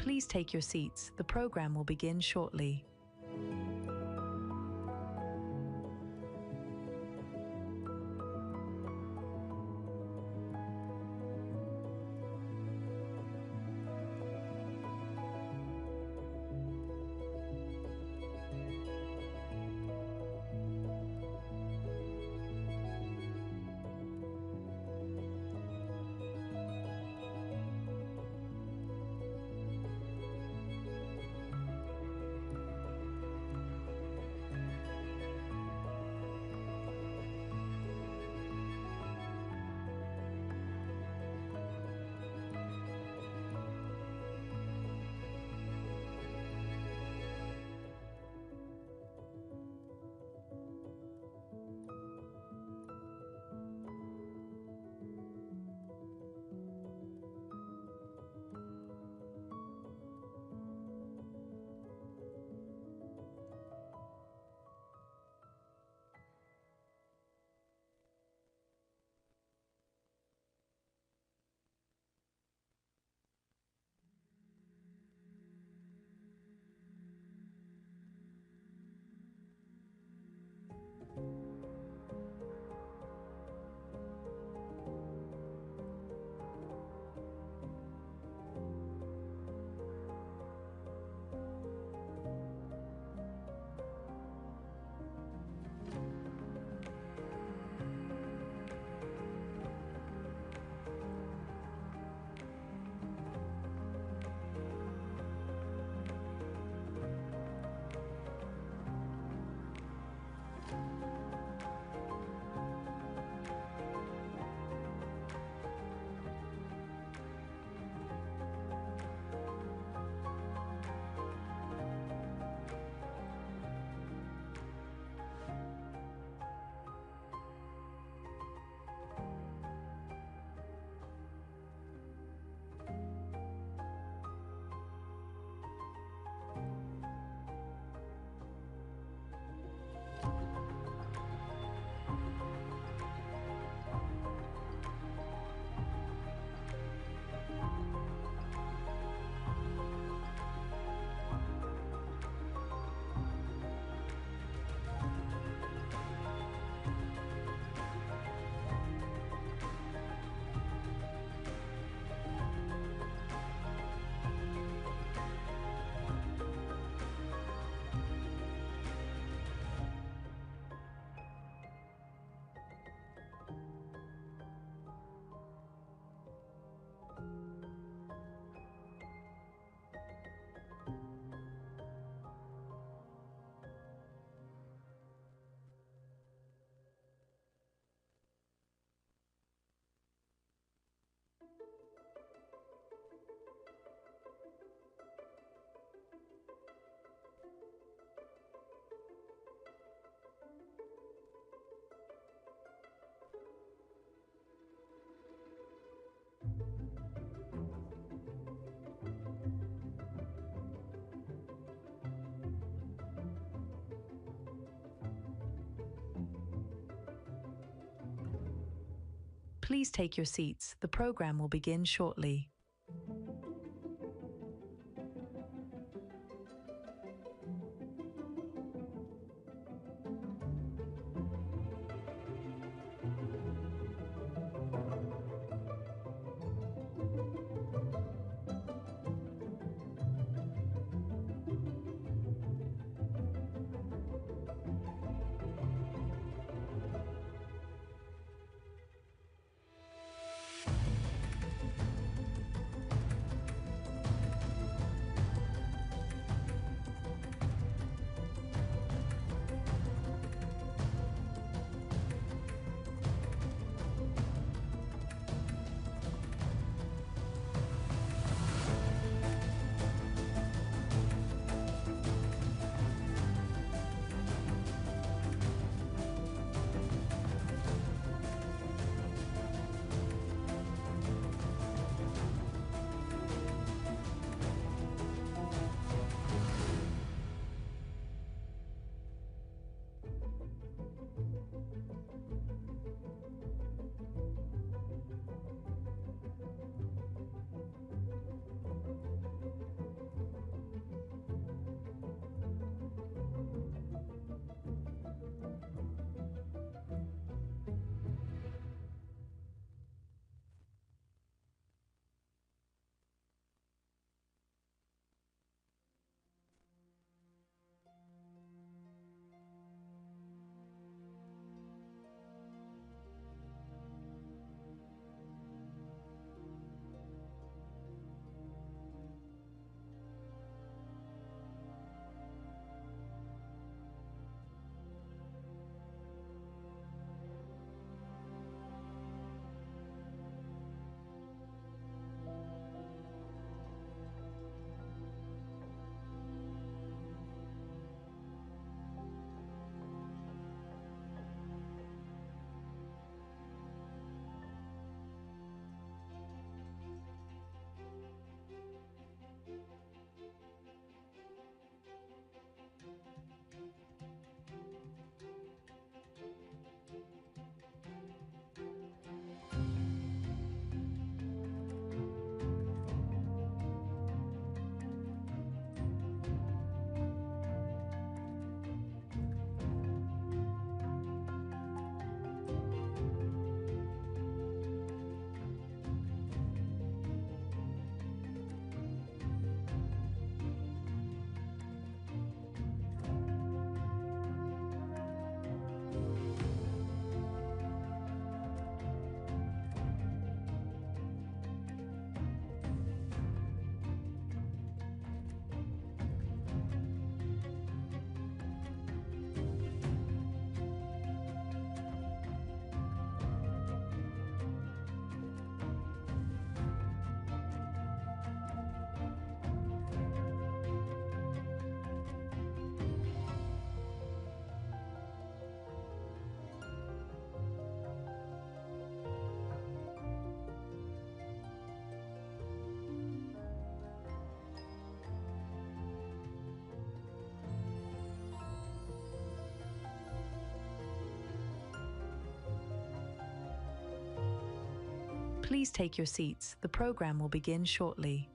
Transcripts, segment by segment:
Please take your seats. The program will begin shortly. Please take your seats. The program will begin shortly. Please take your seats. The program will begin shortly.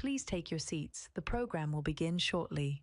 Please take your seats. The program will begin shortly.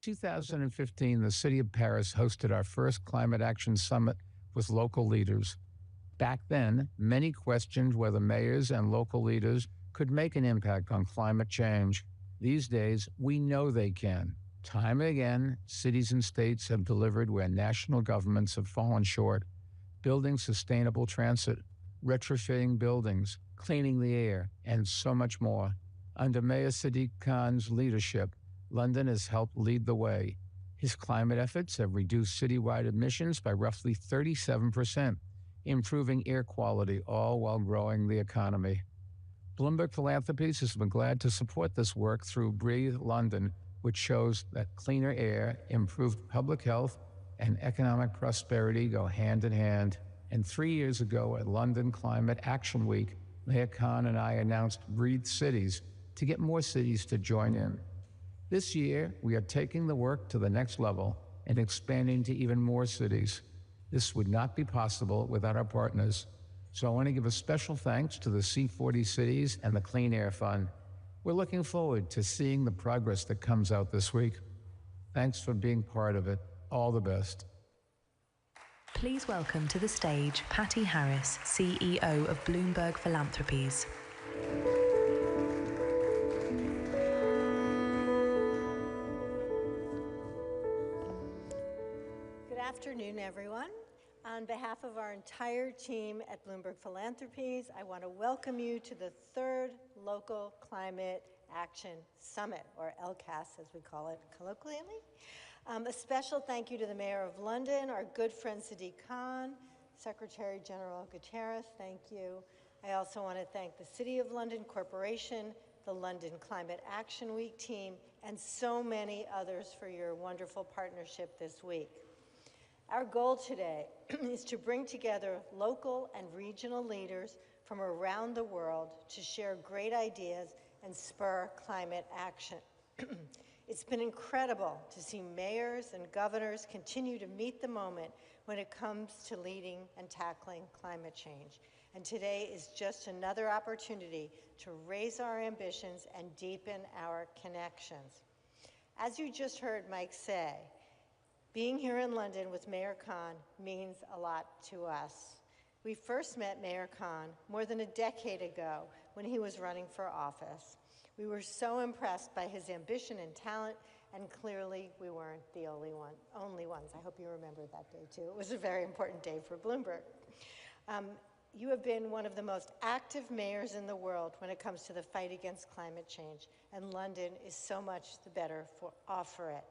In 2015, the city of Paris hosted our first climate action summit with local leaders. Back then, many questioned whether mayors and local leaders could make an impact on climate change. These days, we know they can. Time and again, cities and states have delivered where national governments have fallen short, building sustainable transit, retrofitting buildings, cleaning the air, and so much more. Under Mayor Sadiq Khan's leadership, London has helped lead the way. His climate efforts have reduced citywide emissions by roughly 37%, improving air quality, all while growing the economy. Bloomberg Philanthropies has been glad to support this work through Breathe London, which shows that cleaner air, improved public health, and economic prosperity go hand in hand. And 3 years ago at London Climate Action Week, Mayor Khan and I announced Breathe Cities to get more cities to join in. This year, we are taking the work to the next level and expanding to even more cities. This would not be possible without our partners. So I want to give a special thanks to the C40 cities and the Clean Air Fund. We're looking forward to seeing the progress that comes out this week. Thanks for being part of it. All the best. Please welcome to the stage Patty Harris, CEO of Bloomberg Philanthropies. Good afternoon, everyone. On behalf of our entire team at Bloomberg Philanthropies, I want to welcome you to the third Local Climate Action Summit, or LCAS as we call it colloquially. A special thank you to the Mayor of London, our good friend Sadiq Khan, Secretary General Guterres, thank you. I also want to thank the City of London Corporation, the London Climate Action Week team, and so many others for your wonderful partnership this week. Our goal today is to bring together local and regional leaders from around the world to share great ideas and spur climate action. It's been incredible to see mayors and governors continue to meet the moment when it comes to leading and tackling climate change. And today is just another opportunity to raise our ambitions and deepen our connections. As you just heard Mike say, being here in London with Mayor Khan means a lot to us. We first met Mayor Khan more than a decade ago when he was running for office. We were so impressed by his ambition and talent, and clearly we weren't the only ones. I hope you remember that day too. It was a very important day for Bloomberg. You have been one of the most active mayors in the world when it comes to the fight against climate change, and London is so much the better off for it.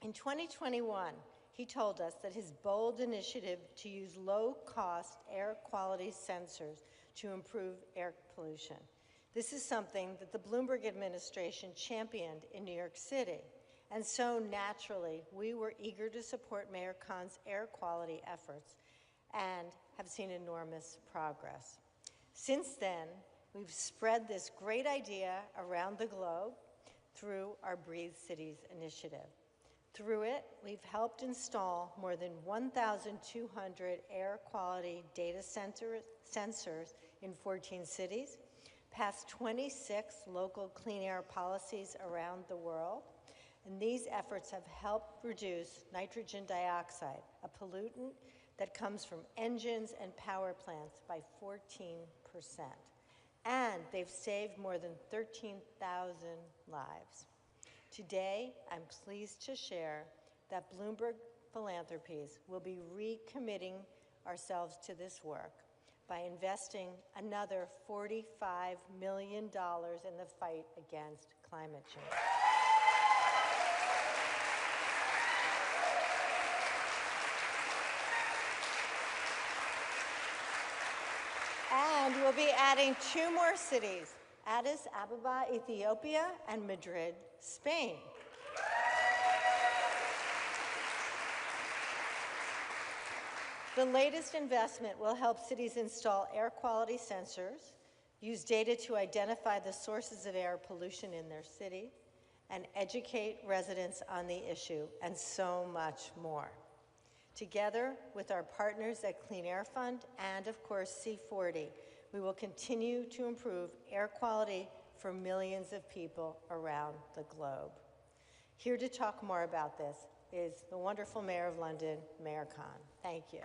In 2021, he told us that his bold initiative to use low-cost air quality sensors to improve air pollution. This is something that the Bloomberg administration championed in New York City. And so naturally, we were eager to support Mayor Khan's air quality efforts and have seen enormous progress. Since then, we've spread this great idea around the globe through our Breathe Cities initiative. Through it, we've helped install more than 1,200 air quality data sensors in 14 cities, passed 26 local clean air policies around the world, and these efforts have helped reduce nitrogen dioxide, a pollutant that comes from engines and power plants, by 14%. And they've saved more than 13,000 lives. Today, I'm pleased to share that Bloomberg Philanthropies will be recommitting ourselves to this work by investing another $45 million in the fight against climate change. And we'll be adding 2 more cities, Addis Ababa, Ethiopia, and Madrid, Spain. The latest investment will help cities install air quality sensors, use data to identify the sources of air pollution in their city, and educate residents on the issue, and so much more. Together with our partners at Clean Air Fund and, of course, C40, we will continue to improve air quality for millions of people around the globe. Here to talk more about this is the wonderful Mayor of London, Mayor Khan. Thank you.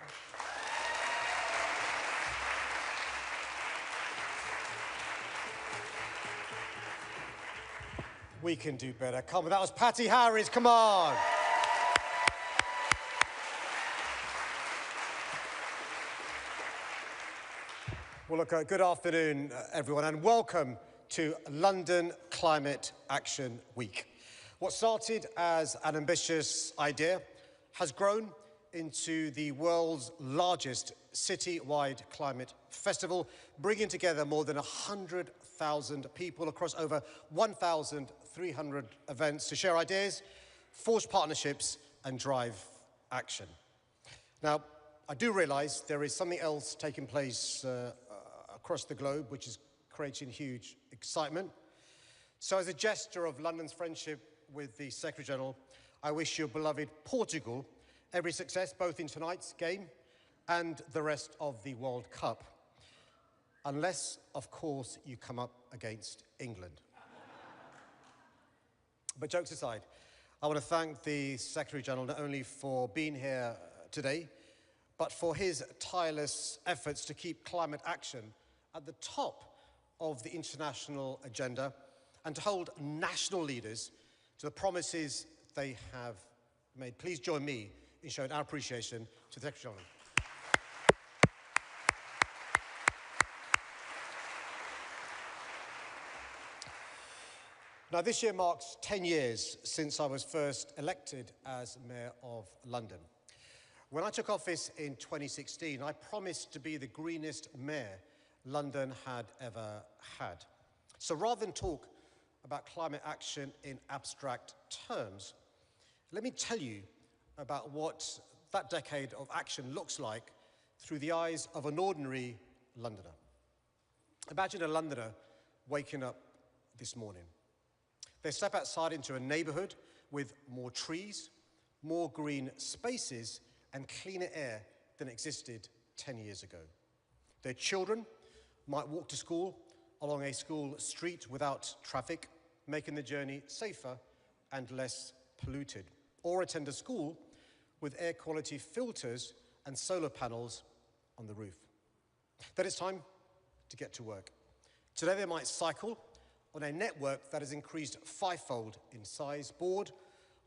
We can do better. Come on, that was Patty Harris. Come on. Well, look, good afternoon, everyone, and welcome to London Climate Action Week. What started as an ambitious idea has grown into the world's largest city-wide climate festival, bringing together more than 100,000 people across over 1,300 events to share ideas, forge partnerships, and drive action. Now, I do realize there is something else taking place across the globe, which is creating huge excitement. So as a gesture of London's friendship with the Secretary-General, I wish your beloved Portugal every success, both in tonight's game and the rest of the World Cup. Unless, of course, you come up against England. But jokes aside, I want to thank the Secretary-General not only for being here today, but for his tireless efforts to keep climate action at the top of the international agenda and to hold national leaders to the promises they have made. Please join me in showing our appreciation to the Secretary-General. Now, this year marks 10 years since I was first elected as Mayor of London. When I took office in 2016, I promised to be the greenest mayor London had ever had. So rather than talk about climate action in abstract terms, let me tell you about what that decade of action looks like through the eyes of an ordinary Londoner. Imagine a Londoner waking up this morning. They step outside into a neighbourhood with more trees, more green spaces, and cleaner air than existed 10 years ago. Their children might walk to school along a school street without traffic, making the journey safer and less polluted, or attend a school with air quality filters and solar panels on the roof. Then it's time to get to work. Today they might cycle on a network that has increased fivefold in size, board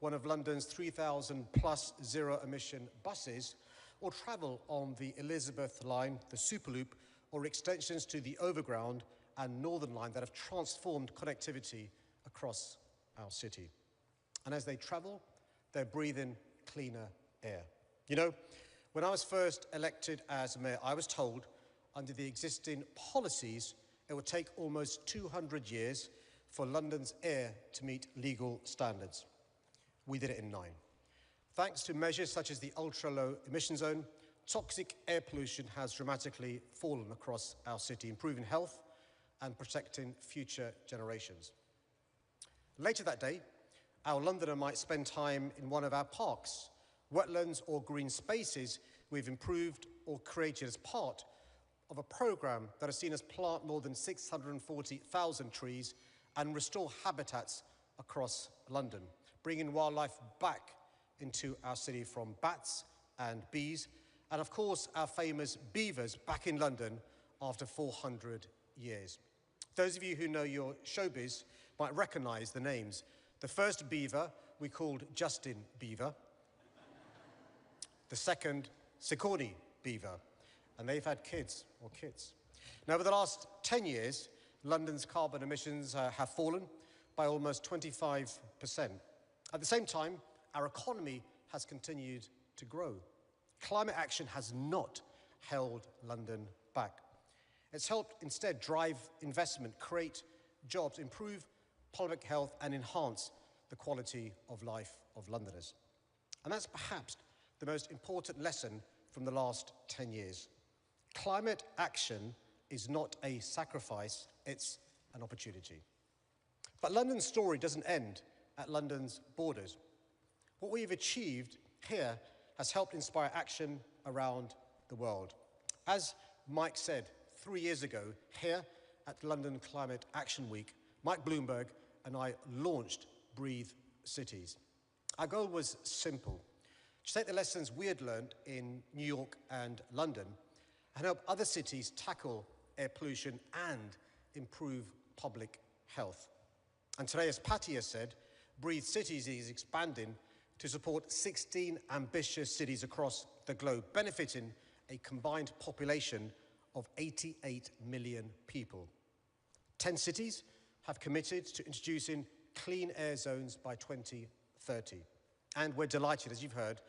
one of London's 3,000 plus zero-emission buses, or travel on the Elizabeth line, the Superloop, or extensions to the Overground and Northern Line that have transformed connectivity across our city. And as they travel, they're breathing cleaner air. You know, when I was first elected as mayor, I was told under the existing policies, it would take almost 200 years for London's air to meet legal standards. We did it in 9. Thanks to measures such as the ultra-low emission zone, toxic air pollution has dramatically fallen across our city, improving health and protecting future generations. Later that day, our Londoner might spend time in one of our parks, wetlands or green spaces we've improved or created as part of a programme that has seen us plant more than 640,000 trees and restore habitats across London, bringing wildlife back into our city from bats and bees, and of course our famous beavers back in London after 400 years. Those of you who know your showbiz might recognise the names. The first beaver we called Justin Beaver, the second Sigourney Beaver, and they've had kids. Now, over the last 10 years, London's carbon emissions have fallen by almost 25%. At the same time, our economy has continued to grow. Climate action has not held London back. It's helped instead drive investment, create jobs, improve public health, and enhance the quality of life of Londoners. And that's perhaps the most important lesson from the last 10 years. Climate action is not a sacrifice, it's an opportunity. But London's story doesn't end at London's borders. What we've achieved here has helped inspire action around the world. As Mike said 3 years ago, here at London Climate Action Week, Mike Bloomberg and I launched Breathe Cities. Our goal was simple: to take the lessons we had learned in New York and London and help other cities tackle air pollution and improve public health. And today, as Patty has said, Breathe Cities is expanding to support 16 ambitious cities across the globe, benefiting a combined population of 88 million people. 10 cities have committed to introducing clean air zones by 2030. And we're delighted, as you've heard,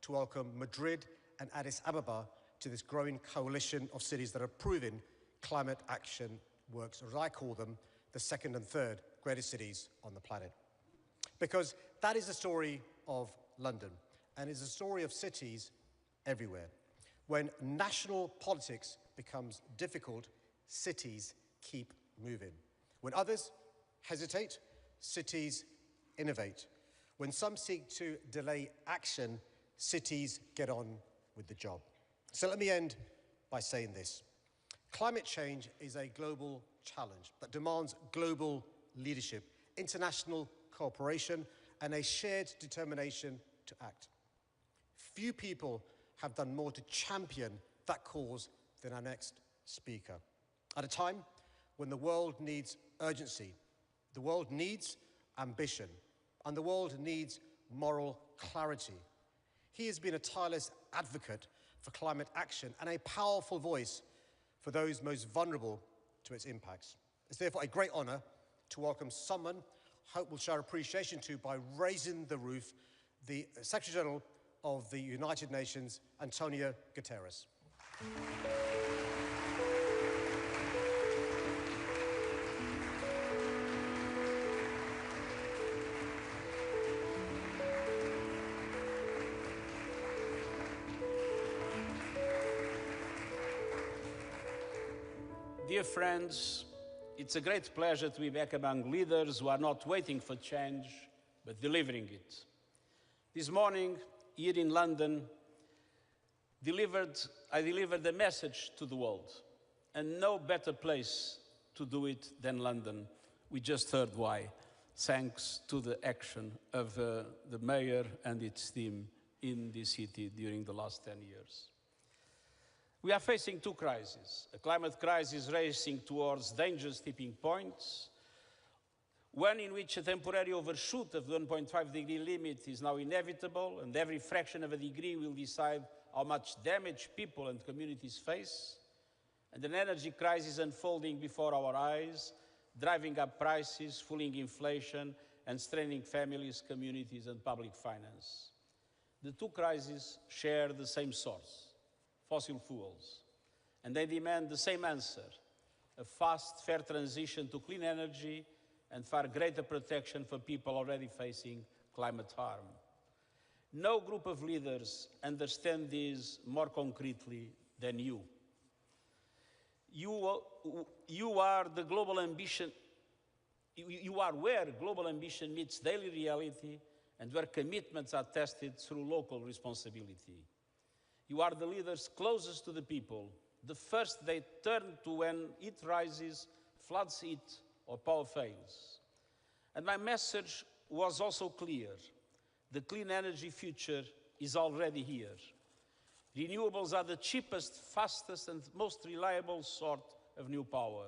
to welcome Madrid and Addis Ababa to this growing coalition of cities that are proving climate action works, or as I call them, the second and third greatest cities on the planet. Because that is the story of London, and is a story of cities everywhere. When national politics becomes difficult, cities keep moving. When others hesitate, cities innovate. When some seek to delay action, cities get on with the job. So let me end by saying this. Climate change is a global challenge that demands global leadership, international cooperation, and a shared determination to act. Few people have done more to champion that cause than our next speaker. At a time when the world needs urgency, the world needs ambition, and the world needs moral clarity, he has been a tireless advocate for climate action and a powerful voice for those most vulnerable to its impacts. It's therefore a great honour to welcome someone hope we'll show appreciation to by raising the roof, the Secretary General of the United Nations, António Guterres. Dear friends, it's a great pleasure to be back among leaders who are not waiting for change, but delivering it. This morning, here in London, I delivered a message to the world, and no better place to do it than London. We just heard why, thanks to the action of the mayor and its team in this city during the last 10 years. We are facing two crises, a climate crisis racing towards dangerous tipping points, one in which a temporary overshoot of the 1.5 degree limit is now inevitable, and every fraction of a degree will decide how much damage people and communities face, and an energy crisis unfolding before our eyes, driving up prices, fueling inflation, and straining families, communities, and public finance. The two crises share the same source: fossil fuels, and they demand the same answer: a fast, fair transition to clean energy and far greater protection for people already facing climate harm. No group of leaders understand this more concretely than you. You are the global ambition. You are where global ambition meets daily reality and where commitments are tested through local responsibility. You are the leaders closest to the people, the first they turn to when heat rises, floods hit, or power fails. And my message was also clear: the clean energy future is already here. Renewables are the cheapest, fastest, and most reliable sort of new power.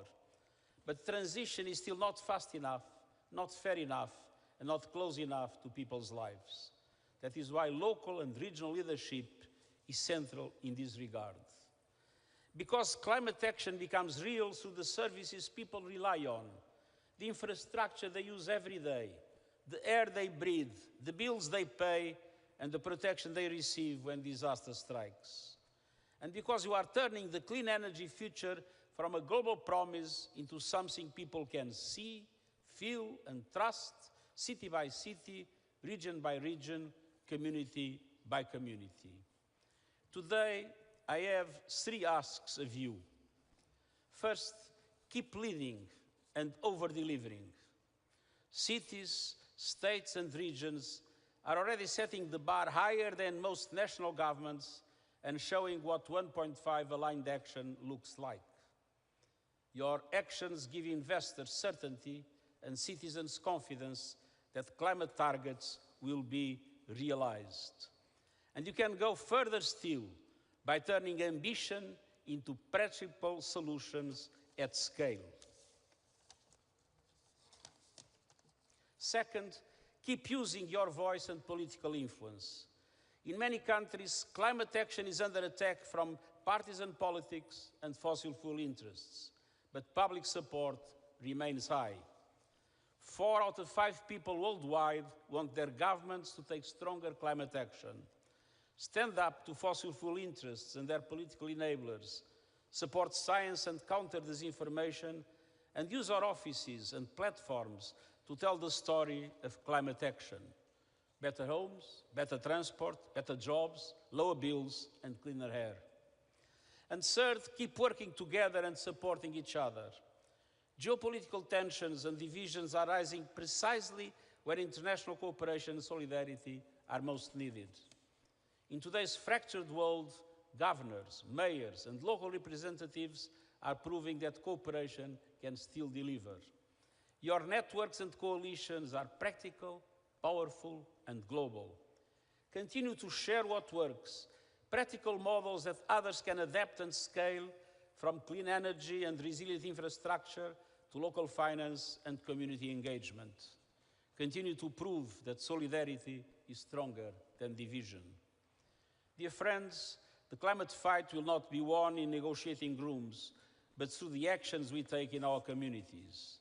But transition is still not fast enough, not fair enough, and not close enough to people's lives. That is why local and regional leadership is central in this regard. Because climate action becomes real through the services people rely on, the infrastructure they use every day, the air they breathe, the bills they pay, and the protection they receive when disaster strikes. And because you are turning the clean energy future from a global promise into something people can see, feel, and trust, city by city, region by region, community by community. Today, I have three asks of you. First, keep leading and over-delivering. Cities, states, and regions are already setting the bar higher than most national governments and showing what 1.5 aligned action looks like. Your actions give investors certainty and citizens confidence that climate targets will be realized. And you can go further still by turning ambition into practical solutions at scale. Second, keep using your voice and political influence. In many countries, climate action is under attack from partisan politics and fossil fuel interests, but public support remains high. 4 out of 5 people worldwide want their governments to take stronger climate action. Stand up to fossil fuel interests and their political enablers, support science and counter disinformation, and use our offices and platforms to tell the story of climate action. Better homes, better transport, better jobs, lower bills, and cleaner air. And third, keep working together and supporting each other. Geopolitical tensions and divisions are rising precisely where international cooperation and solidarity are most needed. In today's fractured world, governors, mayors, and local representatives are proving that cooperation can still deliver. Your networks and coalitions are practical, powerful, and global. Continue to share what works, practical models that others can adapt and scale, from clean energy and resilient infrastructure to local finance and community engagement. Continue to prove that solidarity is stronger than division. Dear friends, the climate fight will not be won in negotiating rooms, but through the actions we take in our communities.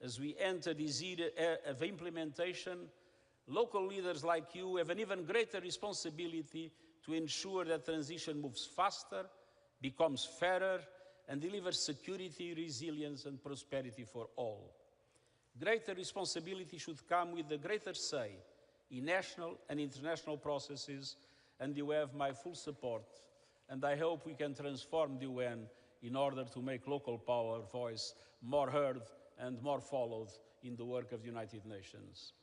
As we enter this era of implementation, local leaders like you have an even greater responsibility to ensure that transition moves faster, becomes fairer, and delivers security, resilience, and prosperity for all. Greater responsibility should come with a greater say in national and international processes, and you have my full support, and I hope we can transform the UN in order to make local power voice more heard and more followed in the work of the United Nations.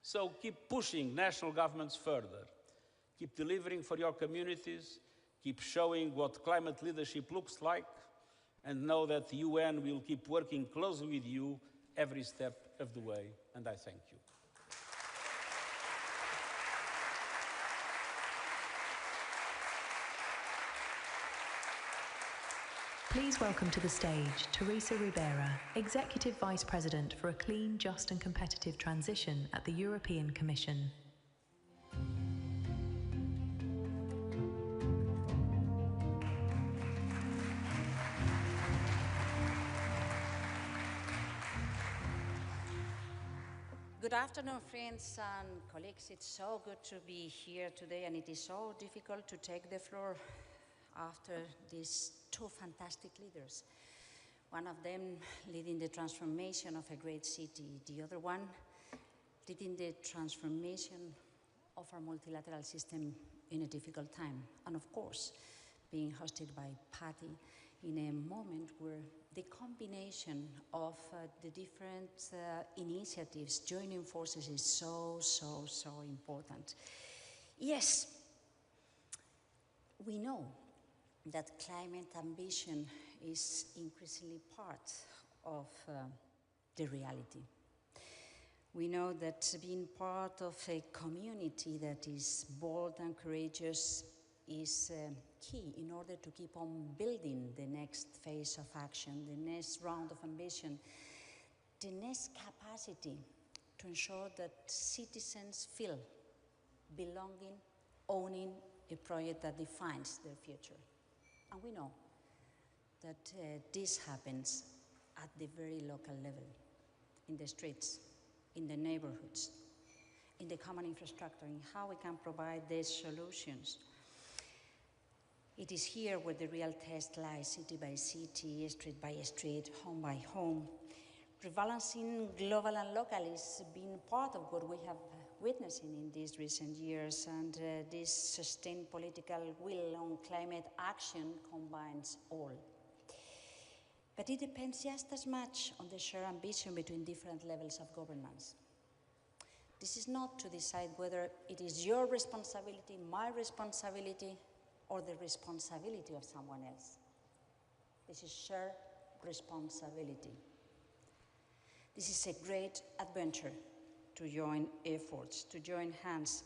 So keep pushing national governments further. Keep delivering for your communities. Keep showing what climate leadership looks like. And know that the UN will keep working closely with you every step of the way. And I thank you. Please welcome to the stage Teresa Ribera, Executive Vice President for a Clean, Just and Competitive Transition at the European Commission. Good afternoon, friends and colleagues. It's so good to be here today, and it is so difficult to take the floor after these two fantastic leaders. One of them leading the transformation of a great city, the other one leading the transformation of our multilateral system in a difficult time. And of course, being hosted by Patty in a moment where the combination of the different initiatives joining forces is so important. Yes, we know that climate ambition is increasingly part of the reality. We know that being part of a community that is bold and courageous is key in order to keep on building the next phase of action, the next round of ambition, the next capacity to ensure that citizens feel belonging, owning a project that defines their future. And we know that this happens at the very local level, in the streets, in the neighborhoods, in the common infrastructure, in how we can provide these solutions. It is here where the real test lies, city by city, street by street, home by home. Rebalancing global and local is being part of what we have witnessing in these recent years, and this sustained political will on climate action combines all. But it depends just as much on the shared ambition between different levels of governance. This is not to decide whether it is your responsibility, my responsibility, or the responsibility of someone else. This is shared responsibility. This is a great adventure to join efforts, to join hands,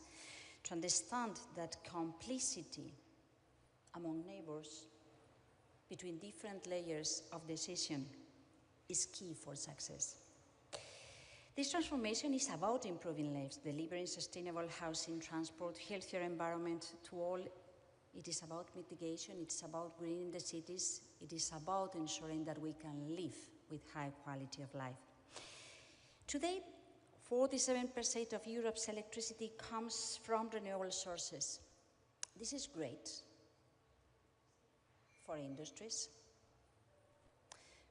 to understand that complicity among neighbors between different layers of decision is key for success. This transformation is about improving lives, delivering sustainable housing, transport, healthier environment to all. It is about mitigation, it's about greening the cities, it is about ensuring that we can live with high quality of life. Today, 47% of Europe's electricity comes from renewable sources. This is great for industries,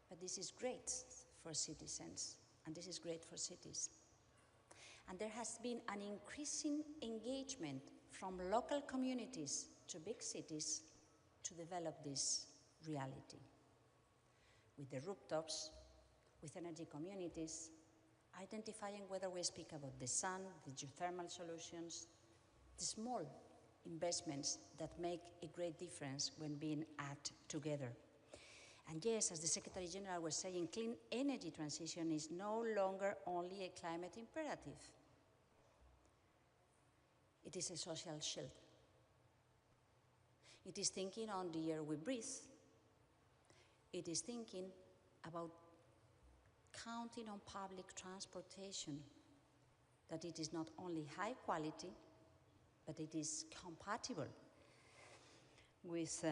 but this is great for citizens, and this is great for cities. And there has been an increasing engagement from local communities to big cities to develop this reality. With the rooftops, with energy communities, identifying whether we speak about the sun, the geothermal solutions, the small investments that make a great difference when being added together. And yes, as the Secretary General was saying, clean energy transition is no longer only a climate imperative. It is a social shield. It is thinking on the air we breathe. It is thinking about counting on public transportation, that it is not only high quality, but it is compatible with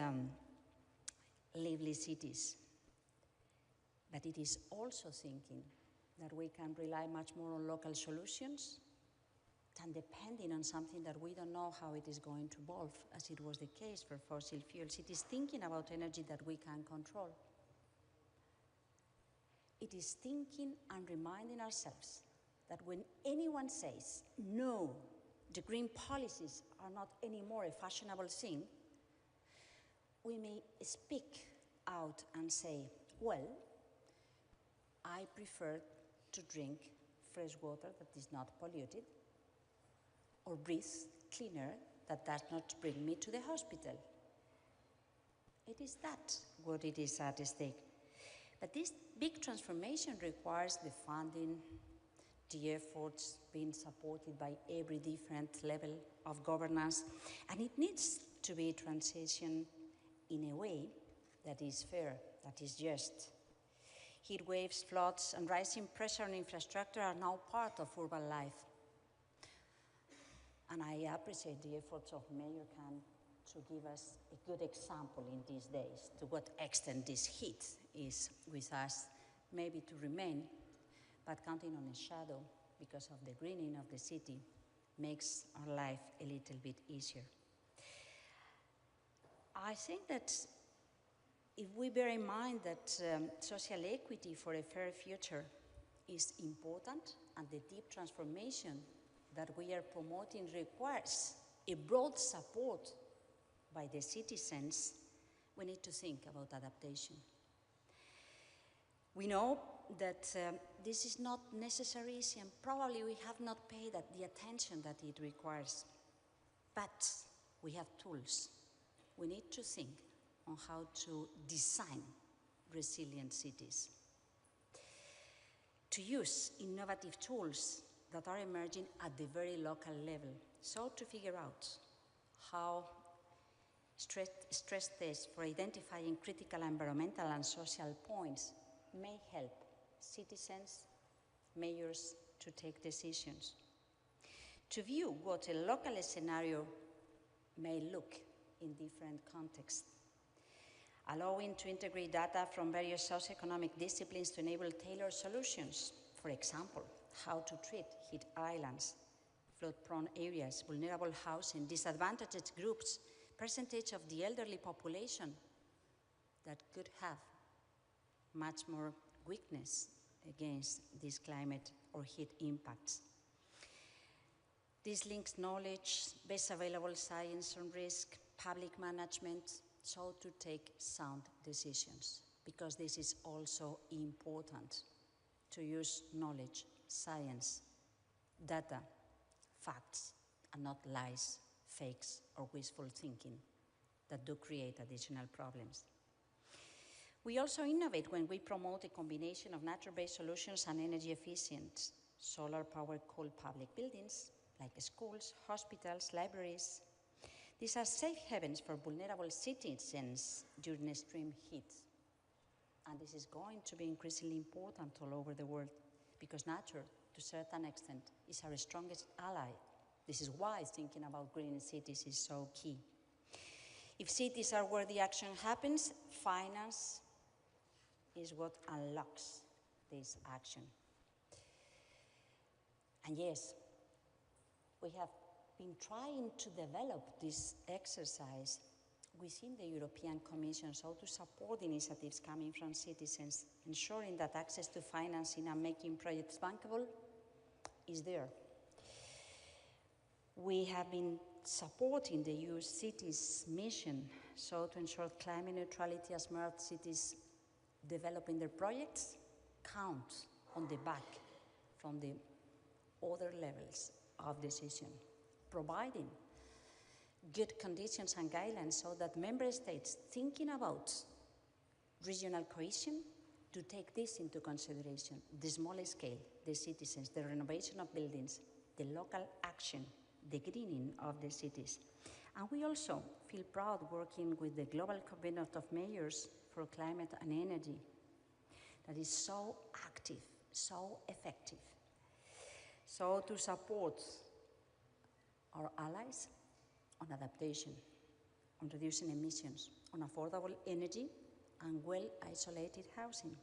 lively cities. But it is also thinking that we can rely much more on local solutions than depending on something that we don't know how it is going to evolve, as it was the case for fossil fuels. It is thinking about energy that we can control. It is thinking and reminding ourselves that when anyone says, no, the green policies are not anymore a fashionable thing, we may speak out and say, well, I prefer to drink fresh water that is not polluted, or breathe clean air that does not bring me to the hospital. It is that what it is at stake. But this big transformation requires the funding, the efforts being supported by every different level of governance, and it needs to be transitioned in a way that is fair, that is just. Heat waves, floods, and rising pressure on infrastructure are now part of urban life. And I appreciate the efforts of Mayor Khan to give us a good example in these days to what extent this heat is with us, maybe to remain, but counting on a shadow because of the greening of the city makes our life a little bit easier. I think that if we bear in mind that social equity for a fair future is important, and the deep transformation that we are promoting requires a broad support by the citizens, we need to think about adaptation. We know that this is not necessary easy, and probably we have not paid the attention that it requires. But we have tools. We need to think on how to design resilient cities, to use innovative tools that are emerging at the very local level, so to figure out how stress tests for identifying critical environmental and social points may help citizens, mayors to take decisions, to view what a local scenario may look in different contexts, allowing to integrate data from various socioeconomic disciplines to enable tailored solutions. For example, how to treat heat islands, flood-prone areas, vulnerable housing, disadvantaged groups, percentage of the elderly population that could have much more weakness against these climate or heat impacts. This links knowledge, best available science on risk, public management, so to take sound decisions, because this is also important, to use knowledge, science, data, facts, and not lies, fakes, or wishful thinking that do create additional problems. We also innovate when we promote a combination of nature-based solutions and energy-efficient solar-powered cool public buildings, like schools, hospitals, libraries. These are safe havens for vulnerable citizens during extreme heat. And this is going to be increasingly important all over the world, because nature, to a certain extent, is our strongest ally. This is why thinking about green cities is so key. If cities are where the action happens, finance is what unlocks this action. And yes, we have been trying to develop this exercise within the European Commission, so to support initiatives coming from citizens, ensuring that access to financing and making projects bankable is there. We have been supporting the EU cities mission, so to ensure climate neutrality as smart cities developing their projects count on the back from the other levels of decision, providing good conditions and guidelines so that member states thinking about regional cohesion to take this into consideration, the small scale, the citizens, the renovation of buildings, the local action, the greening of the cities. And we also feel proud working with the Global Covenant of Mayors for Climate and Energy that is so active, so effective. So to support our allies on adaptation, on reducing emissions, on affordable energy and well-isolated housing.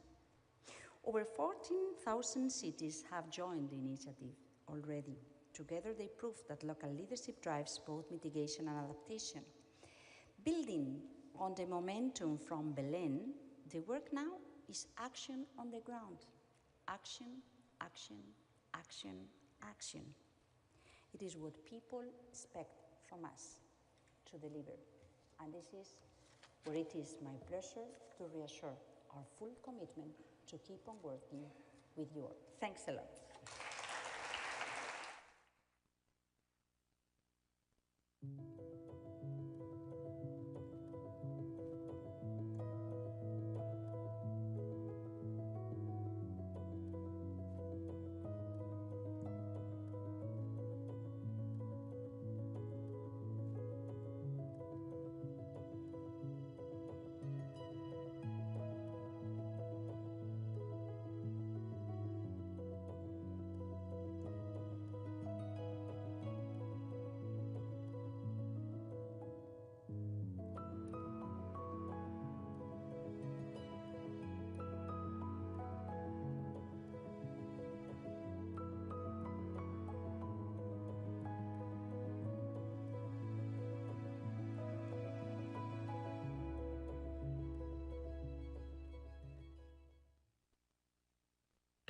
Over 14,000 cities have joined the initiative already. Together, they prove that local leadership drives both mitigation and adaptation. Building on the momentum from Belém, the work now is action on the ground. Action, action, action, action. It is what people expect from us to deliver. And this is where it is my pleasure to reassure our full commitment to keep on working with you all. Thanks a lot.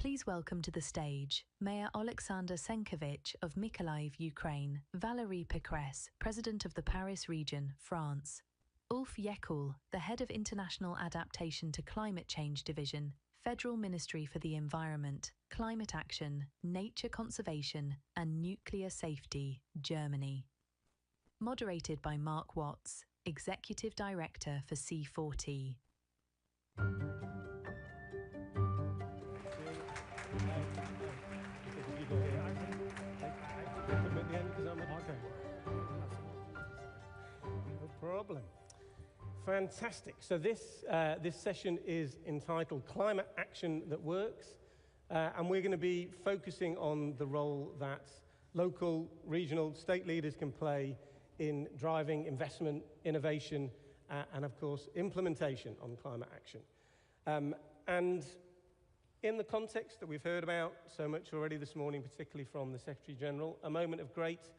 Please welcome to the stage Mayor Alexander Senkevich of Mykolaiv, Ukraine, Valérie Pécresse, President of the Paris region, France, Ulf Yekul, the Head of International Adaptation to Climate Change Division, Federal Ministry for the Environment, Climate Action, Nature Conservation and Nuclear Safety, Germany. Moderated by Mark Watts, Executive Director for C4T. No problem. Fantastic. So this session is entitled Climate Action That Works, and we're going to be focusing on the role that local, regional, state leaders can play in driving investment, innovation, and of course, implementation on climate action. And in the context that we've heard about so much already this morning, particularly from the Secretary General, a moment of great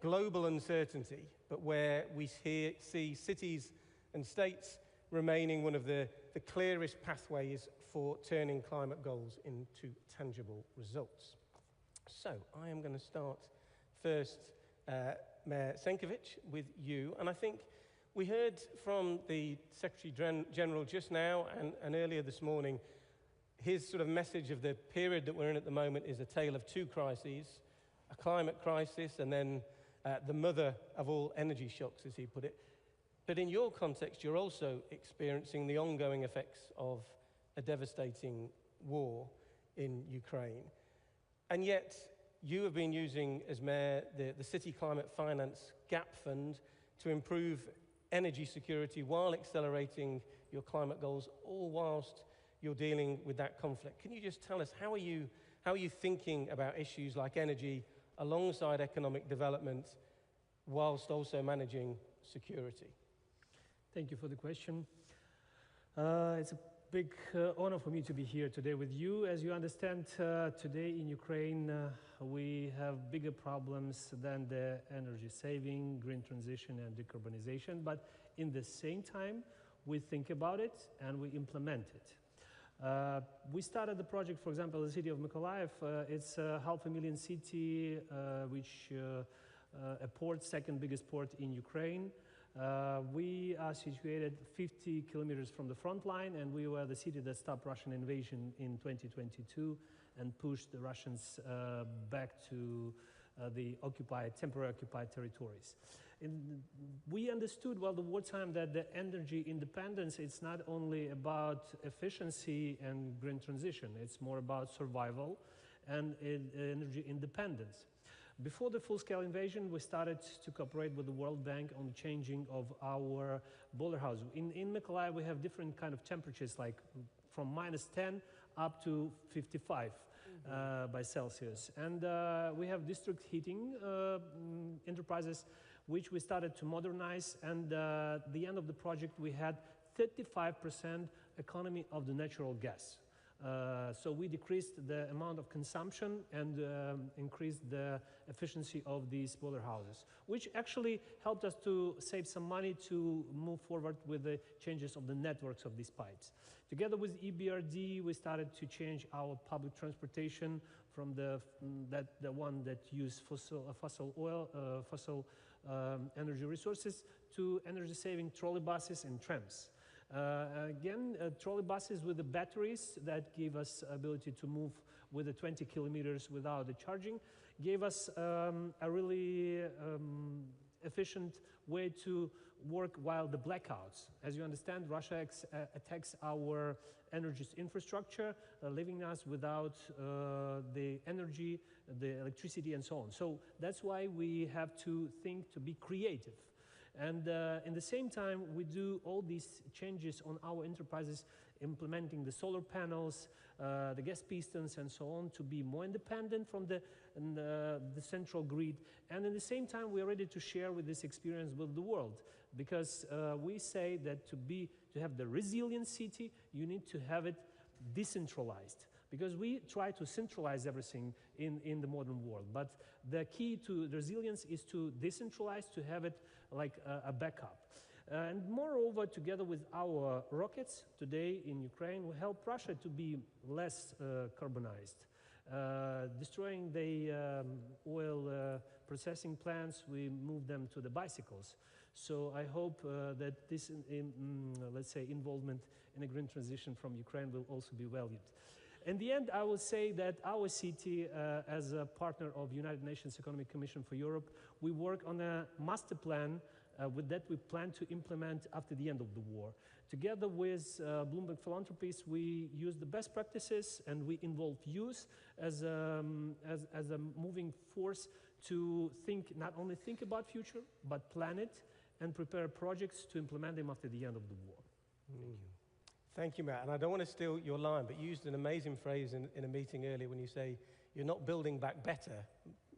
global uncertainty, but where we see cities and states remaining one of the clearest pathways for turning climate goals into tangible results. So I am going to start first, Mayor Senkevich, with you. And I think we heard from the Secretary General just now and earlier this morning, his sort of message of the period that we're in at the moment is a tale of two crises, a climate crisis and then the mother of all energy shocks, as he put it. But in your context, you're also experiencing the ongoing effects of a devastating war in Ukraine. And yet, you have been using, as Mayor, the City Climate Finance Gap Fund to improve energy security while accelerating your climate goals, all whilst you're dealing with that conflict. Can you just tell us, how are you thinking about issues like energy alongside economic development whilst also managing security? Thank you for the question. It's a big honor for me to be here today with you. As you understand, today in Ukraine, we have bigger problems than the energy saving, green transition and decarbonization, but in the same time, we think about it and we implement it. We started the project, for example, the city of Mykolaiv. It's a 500,000 city, which a port, second biggest port in Ukraine. We are situated 50 kilometers from the front line, and we were the city that stopped Russian invasion in 2022 and pushed the Russians back to the temporary occupied territories. We understood, well, the wartime, that the energy independence, it's not only about efficiency and green transition, it's more about survival and energy independence. Before the full-scale invasion, we started to cooperate with the World Bank on the changing of our boiler house. In Mykolaiv, we have different kind of temperatures, like from -10 up to 55 by Celsius. And we have district heating enterprises, which we started to modernize. And at the end of the project, we had 35% economy of the natural gas. So we decreased the amount of consumption and increased the efficiency of these boiler houses, which actually helped us to save some money to move forward with the changes of the networks of these pipes. Together with EBRD, we started to change our public transportation from the one that use fossil energy resources to energy-saving trolley buses and trams. Again, trolley buses with the batteries that gave us ability to move with the 20 kilometers without the charging, gave us a really efficient way to work while the blackouts. As you understand, Russia attacks our energy infrastructure, leaving us without the energy, the electricity, and so on. So that's why we have to think to be creative. And in the same time, we do all these changes on our enterprises, implementing the solar panels, the gas pistons, and so on, to be more independent from the central grid. And at the same time, we are ready to share with this experience with the world, because we say that to have the resilient city, you need to have it decentralized. Because we try to centralize everything in the modern world. But the key to resilience is to decentralize, to have it like a backup. And moreover, together with our rockets today in Ukraine, we help Russia to be less carbonized. Destroying the oil processing plants, we move them to the bicycles. So I hope that this, let's say, involvement in a green transition from Ukraine will also be valued. In the end, I will say that our city, as a partner of United Nations Economic Commission for Europe, we work on a master plan. With that, we plan to implement after the end of the war. Together with Bloomberg Philanthropies, we use the best practices, and we involve youth as a moving force to not only think about future, but plan it and prepare projects to implement them after the end of the war. Thank you. Thank you, Matt. And I don't want to steal your line, but you used an amazing phrase in a meeting earlier when you say, you're not building back better.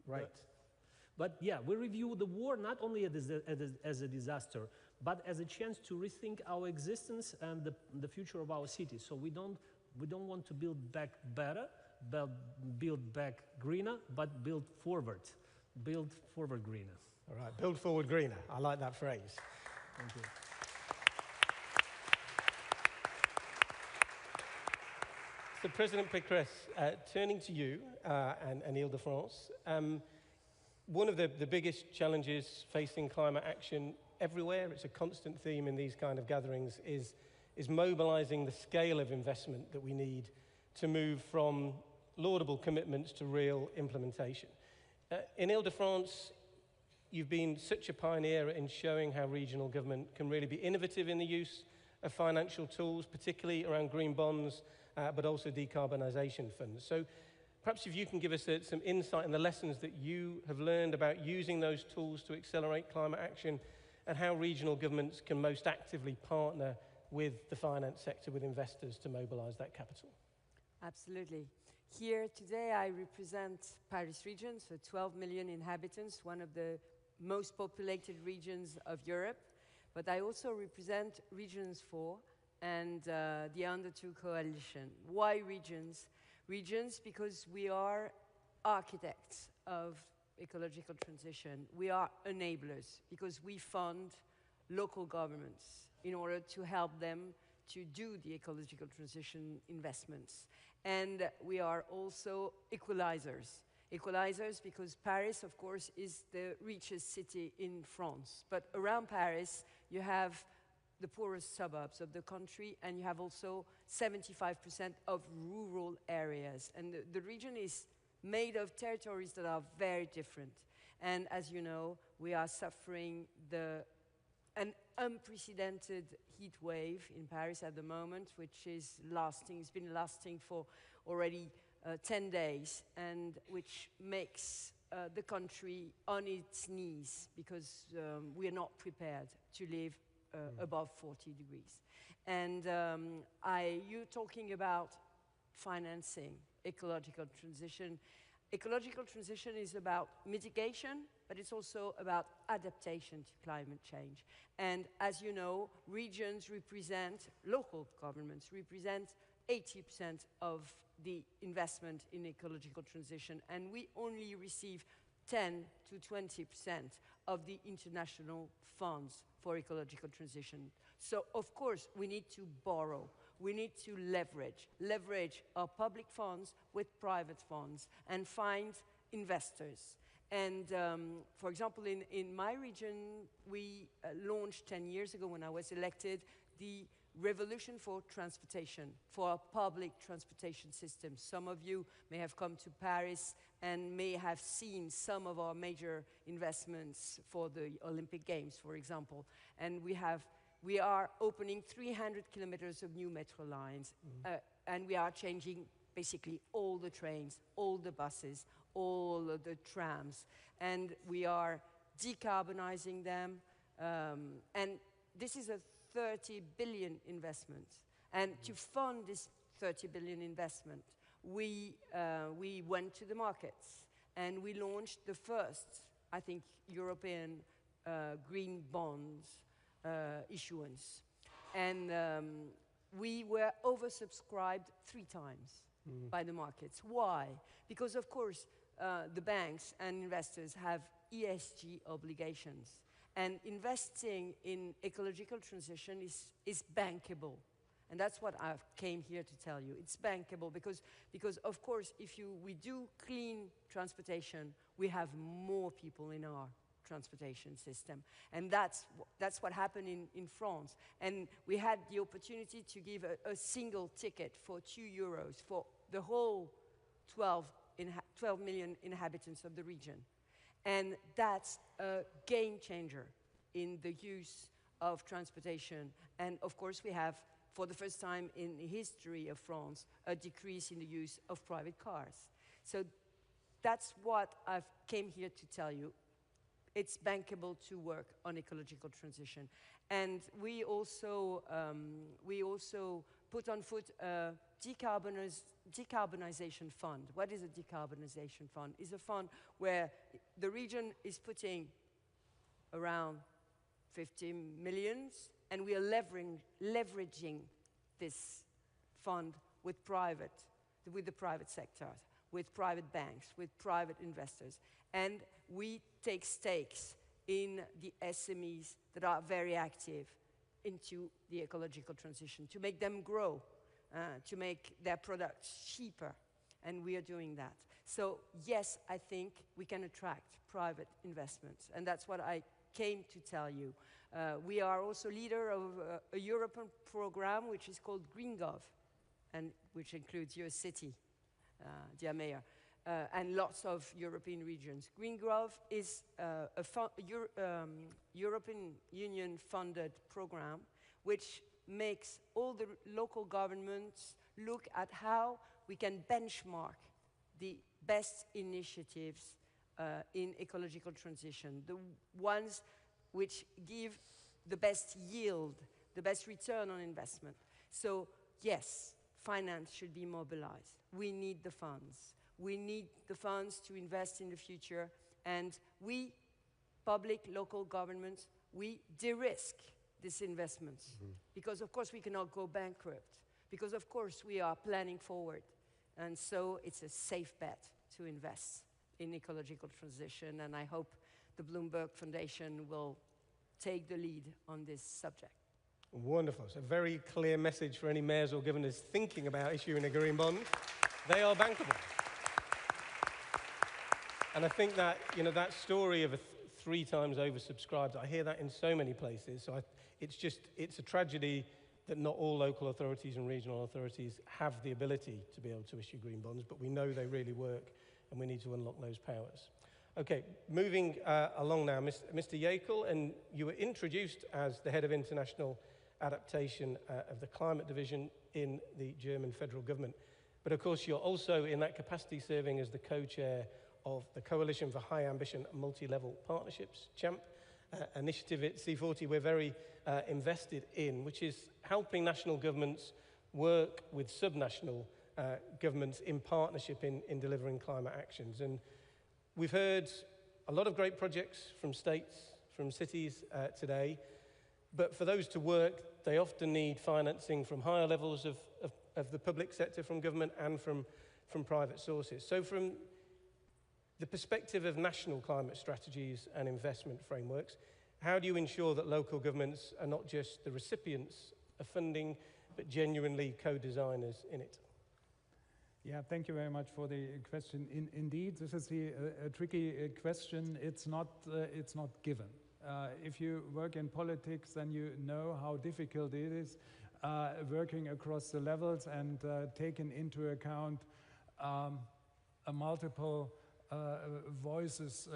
Right. But yeah, we review the war not only as a disaster, but as a chance to rethink our existence and the future of our city. So we don't want to build back better, build back greener, but build forward greener. All right, build forward greener. I like that phrase. Thank you. So President Pécresse, turning to you and Ile-de-France, one of the biggest challenges facing climate action everywhere, it's a constant theme in these kind of gatherings, is mobilizing the scale of investment that we need to move from laudable commitments to real implementation. In Ile-de-France, you've been such a pioneer in showing how regional government can really be innovative in the use of financial tools, particularly around green bonds, but also decarbonisation funds. So perhaps if you can give us some insight in the lessons that you have learned about using those tools to accelerate climate action, and how regional governments can most actively partner with the finance sector, with investors, to mobilise that capital. Absolutely. Here today I represent Paris region, so 12 million inhabitants, one of the most populated regions of Europe, but I also represent Regions 4 and the Under 2 coalition. Why regions? Regions because we are architects of ecological transition. We are enablers because we fund local governments in order to help them to do the ecological transition investments. And we are also equalizers. Equalizers because Paris, of course, is the richest city in France. But around Paris, you have the poorest suburbs of the country, and you have also 75% of rural areas. And the region is made of territories that are very different. And as you know, we are suffering an unprecedented heat wave in Paris at the moment, which is lasting. It's been lasting for already 10 days, and which makes the country on its knees because we are not prepared to live above 40 degrees. And you're talking about financing ecological transition. Ecological transition is about mitigation, but it's also about adaptation to climate change. And as you know, regions represent, local governments represent 80% of the investment in ecological transition, and we only receive 10 to 20% of the international funds for ecological transition. So, of course, we need to borrow. We need to leverage our public funds with private funds and find investors. And for example, in my region, we launched 10 years ago when I was elected, the revolution for transportation, for a public transportation system. Some of you may have come to Paris and may have seen some of our major investments for the Olympic Games, for example. And we are opening 300 kilometers of new metro lines, and we are changing basically all the trains, all the buses, all of the trams, and we are decarbonizing them, and this is a 30 billion investment. And to fund this 30 billion investment, we went to the markets and we launched the first, I think, European green bonds issuance. And we were oversubscribed 3 times by the markets. Why? Because, of course, the banks and investors have ESG obligations. And investing in ecological transition is bankable. And that's what I came here to tell you. It's bankable because of course, if we do clean transportation, we have more people in our transportation system. And that's what happened in France. And we had the opportunity to give a single ticket for €2 for the whole 12 million inhabitants of the region. And that's a game changer in the use of transportation. And of course, we have, for the first time in the history of France, a decrease in the use of private cars. So that's what I came here to tell you. It's bankable to work on ecological transition. And we also put on foot a decarbonization fund. What is a decarbonization fund? It's a fund where the region is putting around 50 million, and we are leveraging this fund with the private sector, with private banks, with private investors. And we take stakes in the SMEs that are very active into the ecological transition, to make them grow, to make their products cheaper, and we are doing that. So yes, I think we can attract private investments, and that's what I came to tell you. We are also leader of a European program which is called GreenGov, and which includes your city, dear Mayor, and lots of European regions. GreenGov is a European Union funded program which makes all the local governments look at how we can benchmark the best initiatives in ecological transition, the ones which give the best yield, the best return on investment. So yes, finance should be mobilized. We need the funds. We need the funds to invest in the future, and we, public, local governments, we de-risk these investments, because of course we cannot go bankrupt, because of course we are planning forward, and so it's a safe bet to invest in ecological transition, and I hope the Bloomberg Foundation will take the lead on this subject. Wonderful. It's a very clear message for any mayors or governors thinking about issuing a green bond. They are bankable. And I think that, that story of 3 times oversubscribed, I hear that in so many places. So it's a tragedy that not all local authorities and regional authorities have the ability to be able to issue green bonds, but we know they really work, and we need to unlock those powers. Okay, moving along now, Mr. Jäkel, and you were introduced as the head of international adaptation of the climate division in the German federal government. But of course, you're also in that capacity serving as the co-chair of the Coalition for High Ambition Multi-Level Partnerships, CHAMP, initiative at C40 we're very invested in, which is helping national governments work with subnational governments in partnership in delivering climate actions. And we've heard a lot of great projects from states, from cities today, but for those to work, they often need financing from higher levels of of the public sector, from government and from private sources. So from the perspective of national climate strategies and investment frameworks, how do you ensure that local governments are not just the recipients of funding, but genuinely co-designers in it? Yeah, thank you very much for the question. Indeed, this is a tricky question. It's not given. If you work in politics, then you know how difficult it is working across the levels and taking into account multiple voices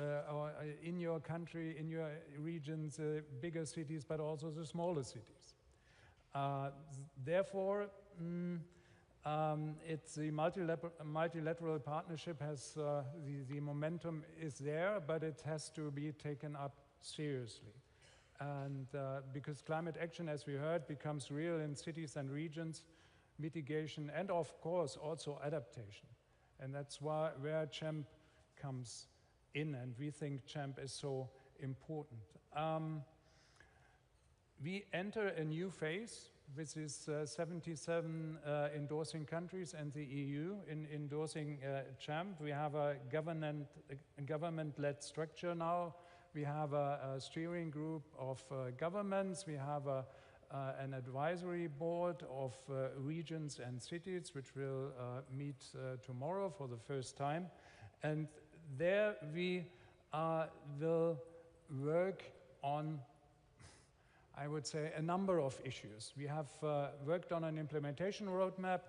in your country, in your regions, bigger cities, but also the smaller cities. Therefore, it's the multilateral partnership has the momentum is there, but it has to be taken up seriously. And because climate action, as we heard, becomes real in cities and regions, mitigation and of course also adaptation. And that's where CHAMP comes in, and we think CHAMP is so important. We enter a new phase with these 77 endorsing countries and the EU in endorsing CHAMP. We have a government-led structure now. We have a steering group of governments. We have an advisory board of regions and cities, which will meet tomorrow for the first time. And there we will work on, I would say, a number of issues. We have worked on an implementation roadmap,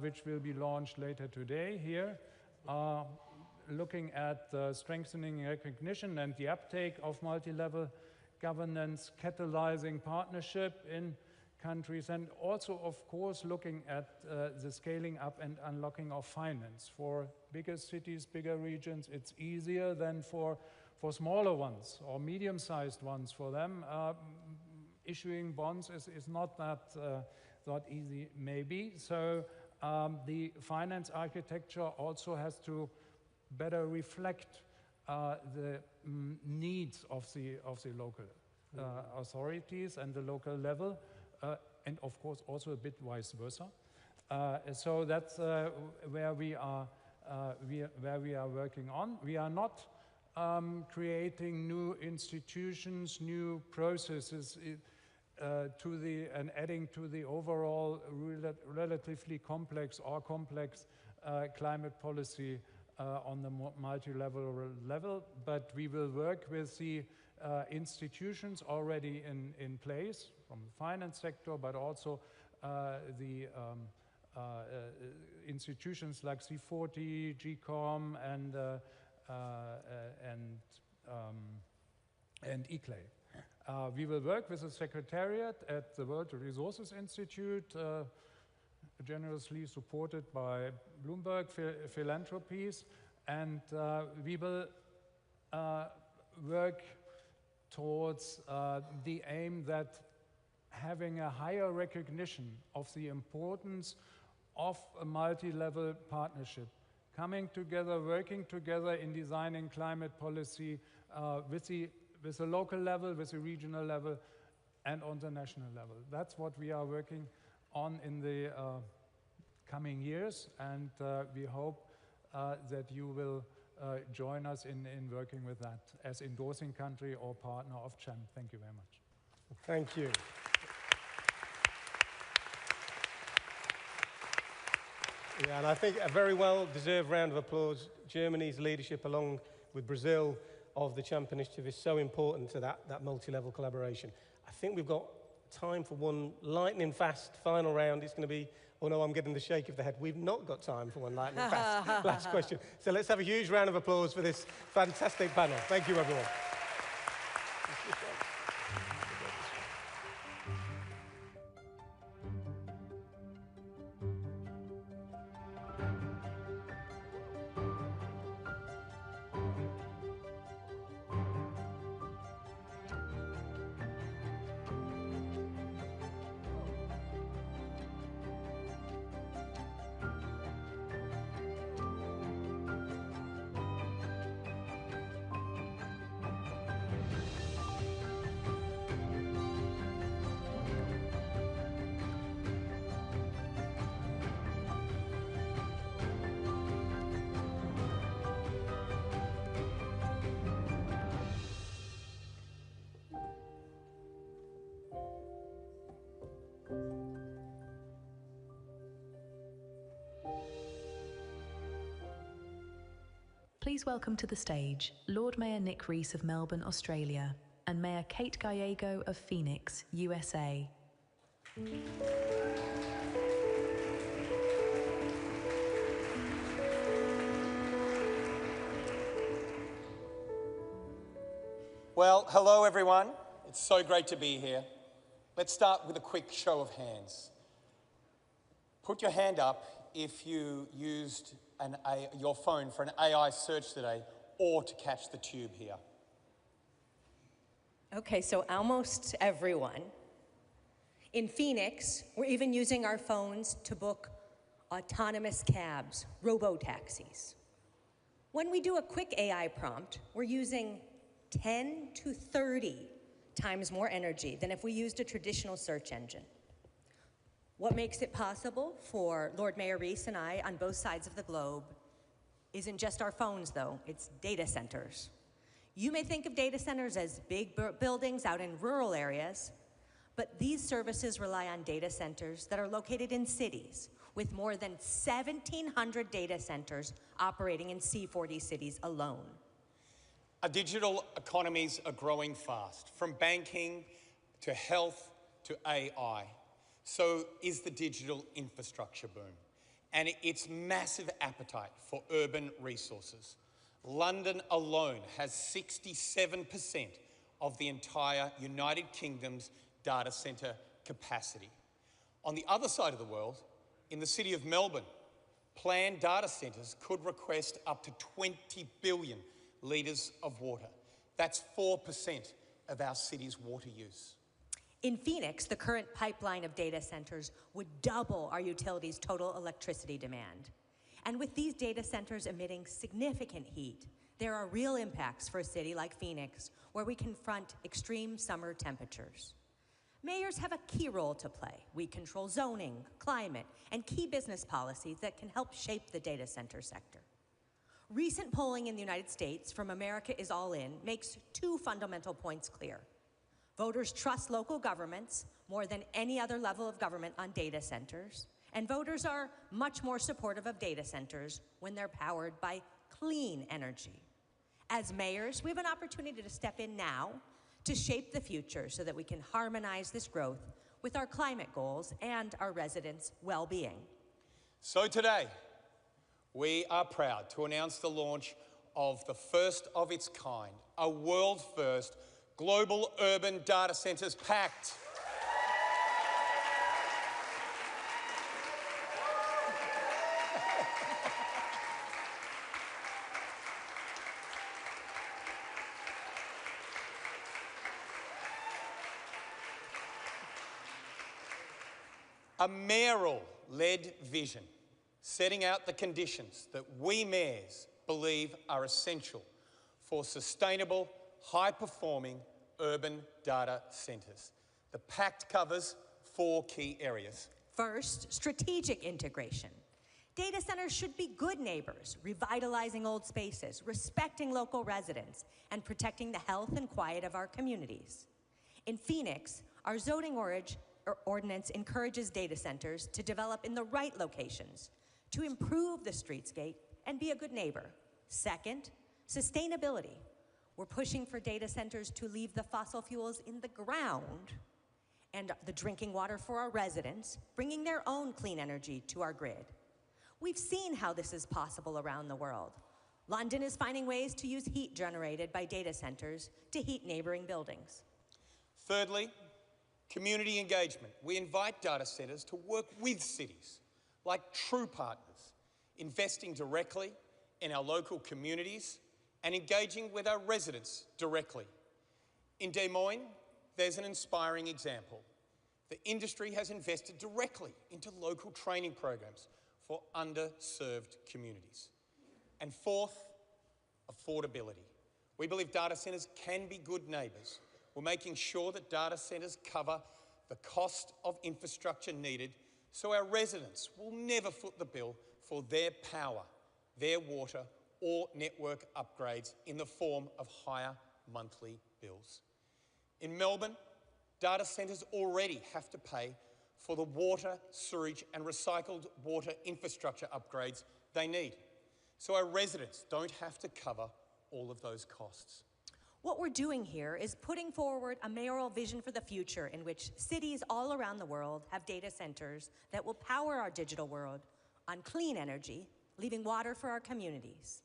which will be launched later today here, looking at strengthening recognition and the uptake of multi-level governance, catalyzing partnership in countries, and also, of course, looking at the scaling up and unlocking of finance. For bigger cities, bigger regions, it's easier than for smaller ones or medium-sized ones. For them, issuing bonds is not that easy, maybe. So the finance architecture also has to better reflect the needs of the local authorities and the local level, and of course also a bit vice versa. So that's where we are working on. We are not creating new institutions, new processes and adding to the overall relatively complex climate policy on the multi-level level, but we will work with the institutions already in place from the finance sector, but also the institutions like C40, GCOM, and ICLAI. We will work with the Secretariat at the World Resources Institute, generously supported by Bloomberg Philanthropies, and we will work towards the aim that having a higher recognition of the importance of a multi-level partnership, coming together, working together in designing climate policy with the local level, with the regional level, and on the national level. That's what we are working on in the coming years, and we hope that you will join us in working with that as endorsing country or partner of CHAMP. Thank you very much. Thank you. Yeah, and I think a very well-deserved round of applause. Germany's leadership, along with Brazil, of the CHAMP initiative is so important to that multi-level collaboration. I think we've got time for one lightning-fast final round. It's going to be, oh no, I'm getting the shake of the head. We've not got time for one lightning-fast last question. So let's have a huge round of applause for this fantastic panel. Thank you, everyone. Please welcome to the stage Lord Mayor Nick Rees of Melbourne, Australia, and Mayor Kate Gallego of Phoenix, USA. Well, hello everyone. It's so great to be here. Let's start with a quick show of hands. Put your hand up if you used your phone for an AI search today or to catch the tube here. Okay, so almost everyone. In Phoenix, we're even using our phones to book autonomous cabs, robo-taxis. When we do a quick AI prompt, we're using 10 to 30 times more energy than if we used a traditional search engine. What makes it possible for Lord Mayor Rees and I on both sides of the globe isn't just our phones, though, it's data centers. You may think of data centers as big buildings out in rural areas, but these services rely on data centers that are located in cities, with more than 1,700 data centers operating in C40 cities alone. Our digital economies are growing fast, from banking to health to AI. So is the digital infrastructure boom and its massive appetite for urban resources. London alone has 67% of the entire United Kingdom's data centre capacity. On the other side of the world, in the city of Melbourne, planned data centres could request up to 20 billion litres of water. That's 4% of our city's water use. In Phoenix, the current pipeline of data centers would double our utility's total electricity demand. And with these data centers emitting significant heat, there are real impacts for a city like Phoenix, where we confront extreme summer temperatures. Mayors have a key role to play. We control zoning, climate, and key business policies that can help shape the data center sector. Recent polling in the United States from America is All In makes two fundamental points clear. Voters trust local governments more than any other level of government on data centers, and voters are much more supportive of data centers when they're powered by clean energy. As mayors, we have an opportunity to step in now to shape the future so that we can harmonize this growth with our climate goals and our residents' well-being. So today, we are proud to announce the launch of the first of its kind, a world-first Global Urban Data Centres Pact. A mayoral-led vision setting out the conditions that we mayors believe are essential for sustainable, high-performing urban data centres. The pact covers 4 key areas. First, strategic integration. Data centers should be good neighbors, revitalizing old spaces, respecting local residents, and protecting the health and quiet of our communities. In Phoenix, our zoning ordinance encourages data centers to develop in the right locations, to improve the streetscape and be a good neighbor. Second, sustainability. We're pushing for data centers to leave the fossil fuels in the ground and the drinking water for our residents, bringing their own clean energy to our grid. We've seen how this is possible around the world. London is finding ways to use heat generated by data centers to heat neighboring buildings. Thirdly, community engagement. We invite data centres to work with cities like true partners, investing directly in our local communities and engaging with our residents directly. In Des Moines, there's an inspiring example. The industry has invested directly into local training programs for underserved communities. And fourth, affordability. We believe data centres can be good neighbours. We're making sure that data centres cover the cost of infrastructure needed so our residents will never foot the bill for their power, their water, or network upgrades in the form of higher monthly bills. In Melbourne, data centres already have to pay for the water, sewage and recycled water infrastructure upgrades they need. so our residents don't have to cover all of those costs. What we're doing here is putting forward a mayoral vision for the future in which cities all around the world have data centers that will power our digital world on clean energy, leaving water for our communities,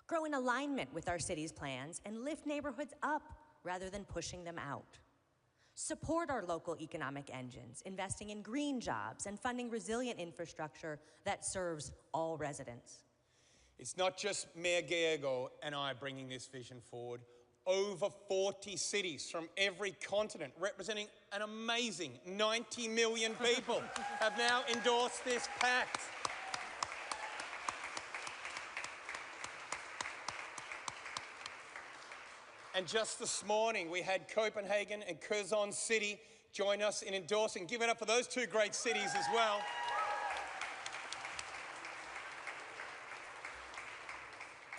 grow in alignment with our city's plans, and lift neighborhoods up rather than pushing them out. Support our local economic engines, investing in green jobs and funding resilient infrastructure that serves all residents. It's not just Mayor Gallego and I bringing this vision forward. Over 40 cities from every continent, representing an amazing 90 million people, have now endorsed this pact. And just this morning, we had Copenhagen and Curzon City join us in endorsing. Give it up for those two great cities as well.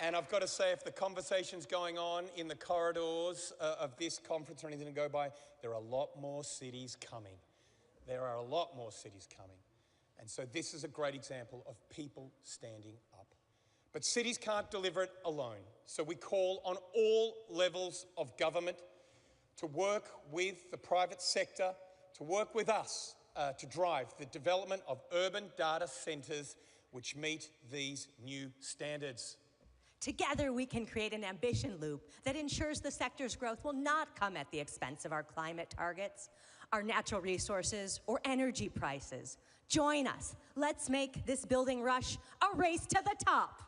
And I've got to say, if the conversation's going on in the corridors of this conference or anything to go by, there are a lot more cities coming. There are a lot more cities coming. And so this is a great example of people standing up. But cities can't deliver it alone. So we call on all levels of government to work with the private sector, to work with us to drive the development of urban data centres which meet these new standards. Together, we can create an ambition loop that ensures the sector's growth will not come at the expense of our climate targets, our natural resources, or energy prices. Join us. Let's make this building rush a race to the top.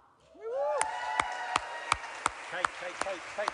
Kate.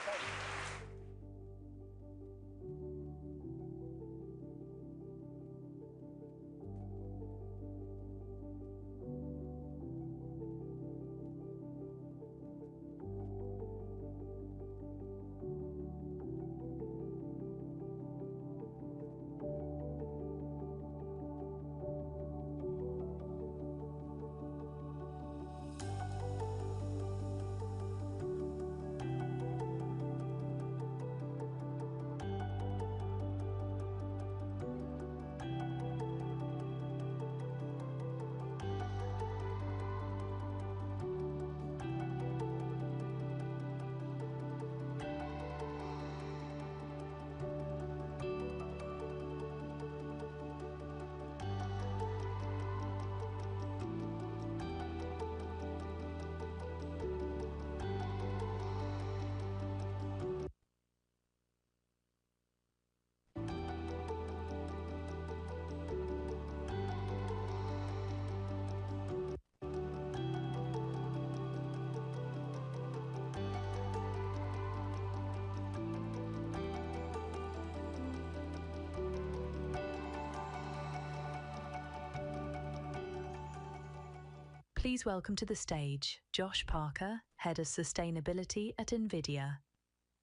Please welcome to the stage Josh Parker, Head of Sustainability at NVIDIA,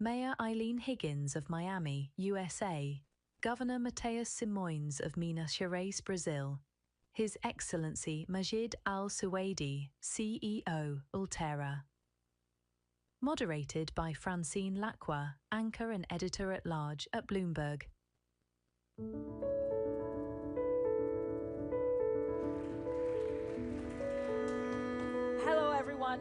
Mayor Eileen Higgins of Miami, USA, Governor Mateus Simões of Minas Gerais, Brazil, His Excellency Majid Al-Suwaidi, CEO, Ultera. Moderated by Francine Lacroix, Anchor and Editor-at-Large at Bloomberg. Hello, everyone.